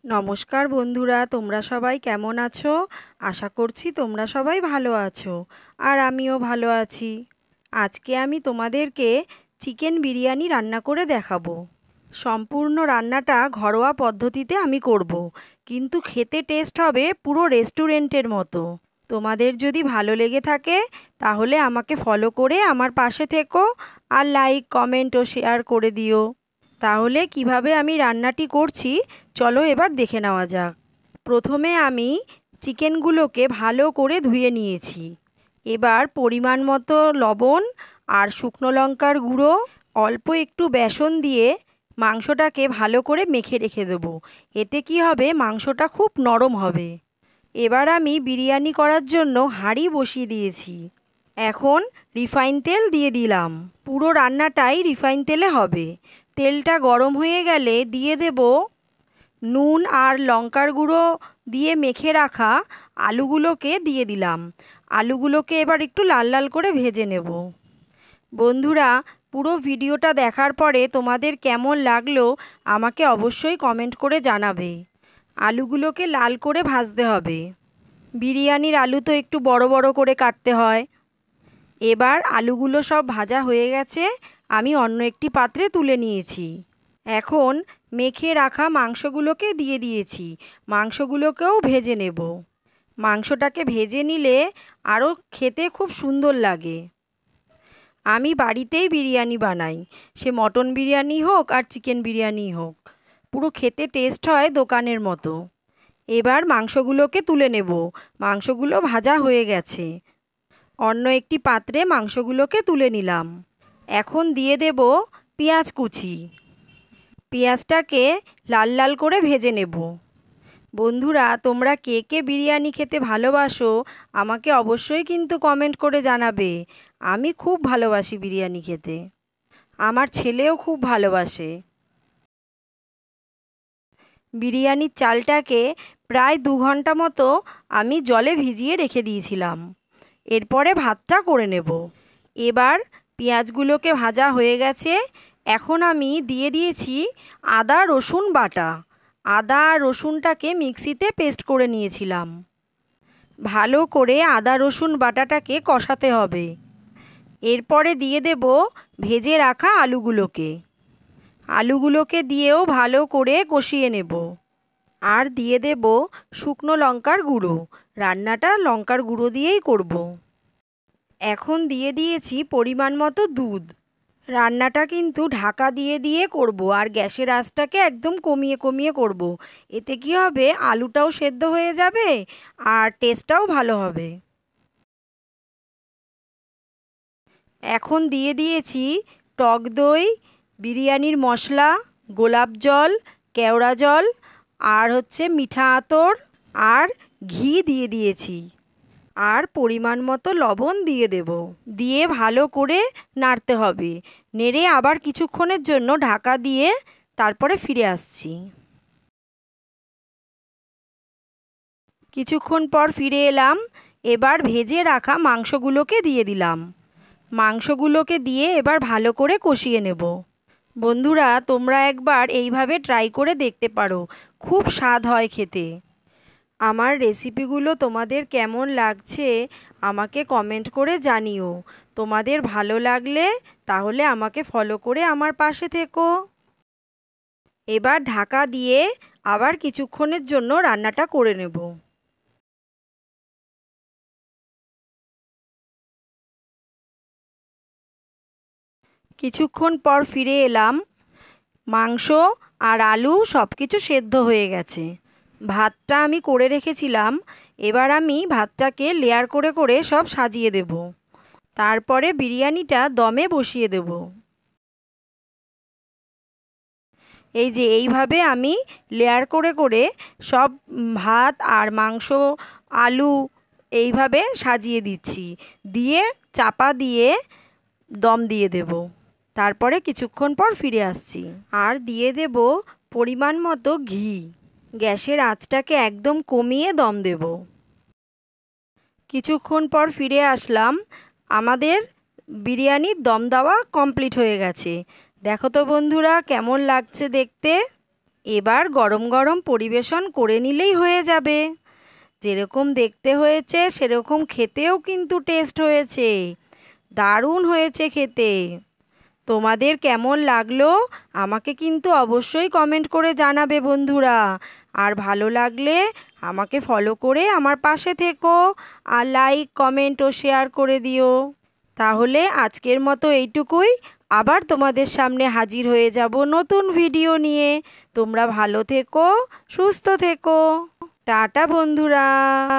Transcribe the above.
নমস্কার বন্ধুরা, তোমরা সবাই কেমন আছো? আশা করছি তোমরা সবাই ভালো আছো, আর আমিও ভালো আছি। আজকে আমি তোমাদেরকে চিকেন বিরিয়ানি রান্না করে দেখাবো। সম্পূর্ণ রান্নাটা ঘরোয়া পদ্ধতিতে আমি করব, কিন্তু খেতে টেস্ট হবে পুরো রেস্টুরেন্টের মতো। তোমাদের যদি ভালো লেগে থাকে তাহলে আমাকে ফলো করে আমার পাশে থেকো, আর লাইক, কমেন্ট ও শেয়ার করে দিও। তাহলে কিভাবে আমি রান্নাটি করছি চলো এবার দেখে নেওয়া যাক। প্রথমে আমি চিকেনগুলোকে ভালো করে ধুয়ে নিয়েছি। এবার পরিমাণ মতো লবণ আর শুকনো লঙ্কার গুঁড়ো, অল্প একটু বেসন দিয়ে মাংসটাকে ভালো করে মেখে রেখে দেবো। এতে কি হবে, মাংসটা খুব নরম হবে। এবার আমি বিরিয়ানি করার জন্য হাঁড়ি বসিয়ে দিয়েছি। এখন রিফাইন তেল দিয়ে দিলাম। পুরো রান্নাটাই রিফাইন তেলে হবে। তেলটা গরম হয়ে গেলে দিয়ে দেব নুন আর লঙ্কার গুঁড়ো দিয়ে মেখে রাখা আলুগুলোকে দিয়ে দিলাম। আলুগুলোকে এবার একটু লাল লাল করে ভেজে নেব। বন্ধুরা, পুরো ভিডিওটা দেখার পরে তোমাদের কেমন লাগলো আমাকে অবশ্যই কমেন্ট করে জানাবে। আলুগুলোকে লাল করে ভাজতে হবে। বিরিয়ানির আলু তো একটু বড় বড় করে কাটতে হয়। এবার আলুগুলো সব ভাজা হয়ে গেছে, আমি অন্য একটি পাত্রে তুলে নিয়েছি। এখন মেখে রাখা মাংসগুলোকে দিয়ে দিয়েছি। মাংসগুলোকেও ভেজে নেব। মাংসটাকে ভেজে নিলে আরও খেতে খুব সুন্দর লাগে। আমি বাড়িতেই বিরিয়ানি বানাই, সে মটন বিরিয়ানি হোক আর চিকেন বিরিয়ানি হোক, পুরো খেতে টেস্ট হয় দোকানের মতো। এবার মাংসগুলোকে তুলে নেব। মাংসগুলো ভাজা হয়ে গেছে। অন্য একটি পাত্রে মাংসগুলোকে তুলে নিলাম। এখন দিয়ে দেব পেঁয়াজ কুচি। পেঁয়াজটাকে লাল লাল করে ভেজে নেব। বন্ধুরা, তোমরা কে কে বিরিয়ানি খেতে ভালোবাসো আমাকে অবশ্যই কিন্তু কমেন্ট করে জানাবে। আমি খুব ভালোবাসি বিরিয়ানি খেতে। আমার ছেলেও খুব ভালোবাসে। বিরিয়ানির চালটাকে প্রায় 2 ঘন্টা মতো আমি জলে ভিজিয়ে রেখে দিয়েছিলাম। এরপরে ভাতটা করে নেব। এবার পেঁয়াজগুলোকে ভাজা হয়ে গেছে। এখন আমি দিয়ে দিয়েছি আদা রসুন বাটা। আদা আর রসুনটাকে মিক্সিতে পেস্ট করে নিয়েছিলাম। ভালো করে আদা রসুন বাটাটাকে কষাতে হবে। এরপরে দিয়ে দেব ভেজে রাখা আলুগুলোকে। আলুগুলোকে দিয়েও ভালো করে কষিয়ে নেব। আর দিয়ে দেব শুকনো লঙ্কার গুঁড়ো। রান্নাটা লঙ্কার গুঁড়ো দিয়েই করব। এখন দিয়ে দিয়েছি পরিমাণ মতো দুধ। রান্নাটা কিন্তু ঢাকা দিয়ে দিয়ে করব, আর গ্যাসের আঁচটাকে একদম কমিয়ে কমিয়ে করব। এতে কি হবে, আলুটাও সেদ্ধ হয়ে যাবে আর টেস্টটাও ভালো হবে। এখন দিয়ে দিয়েছি টক দই, বিরিয়ানির মশলা, গোলাপ জল, কেওড়া জল, আর মিঠা আতর, আর ঘি দিয়ে দিয়েছি। আর পরিমাণ মতো লবণ দিয়ে দেব। দিয়ে ভালো করে নাড়তে হবে। নেড়ে আবার কিছুক্ষণের জন্য ঢাকা দিয়ে তারপরে ফিরে আসছি। কিছুক্ষণ পর ফিরে এলাম। এবার ভেজে রাখা মাংসগুলোকে দিয়ে দিলাম। মাংসগুলোকে দিয়ে এবার ভালো করে কষিয়ে নেব। বন্ধুরা, তোমরা একবার এইভাবে ট্রাই করে দেখতে পারো, খুব স্বাদ হয় খেতে। আমার রেসিপিগুলো তোমাদের কেমন লাগছে আমাকে কমেন্ট করে জানিও। তোমাদের ভালো লাগলে তাহলে আমাকে ফলো করে আমার পাশে থেকো। এবার ঢাকা দিয়ে আবার কিছুক্ষণের জন্য রান্নাটা করে নেব। কিছুক্ষণ পর ফিরে এলাম। মাংস আর আলু সব কিছু সেদ্ধ হয়ে গেছে। ভাতটা আমি করে রেখেছিলাম। এবার আমি ভাতটাকে লেয়ার করে করে সব সাজিয়ে দেব। তারপরে বিরিয়ানিটা দমে বসিয়ে দেব। এই যে এইভাবে আমি লেয়ার করে করে সব ভাত আর মাংস, আলু এইভাবে সাজিয়ে দিচ্ছি। দিয়ে চাপা দিয়ে দম দিয়ে দেব। তারপরে কিছুক্ষণ পর ফিরে আসছি। আর দিয়ে দেব পরিমাণ মতো ঘি। গ্যাসের আঁচটাকে একদম কমিয়ে দম দেব। কিছুক্ষণ পর ফিরে আসলাম। আমাদের বিরিয়ানির দম দেওয়া কমপ্লিট হয়ে গেছে। দেখো তো বন্ধুরা, কেমন লাগছে দেখতে। এবার গরম গরম পরিবেশন করে নিলেই হয়ে যাবে। যেরকম দেখতে হয়েছে সেরকম খেতেও কিন্তু টেস্ট হয়েছে, দারুণ হয়েছে খেতে। তোমাদের কেমন লাগলো আমাকে কিন্তু অবশ্যই কমেন্ট করে জানাবে বন্ধুরা। আর ভালো লাগলে আমাকে ফলো করে আমার পাশে থেকো, আর লাইক কমেন্ট ও শেয়ার করে দিও। তাহলে আজকের মতো এইটুকুই। আবার তোমাদের সামনে হাজির হয়ে যাব নতুন ভিডিও নিয়ে। তোমরা ভালো থেকো, সুস্থ থেকো। টাটা বন্ধুরা।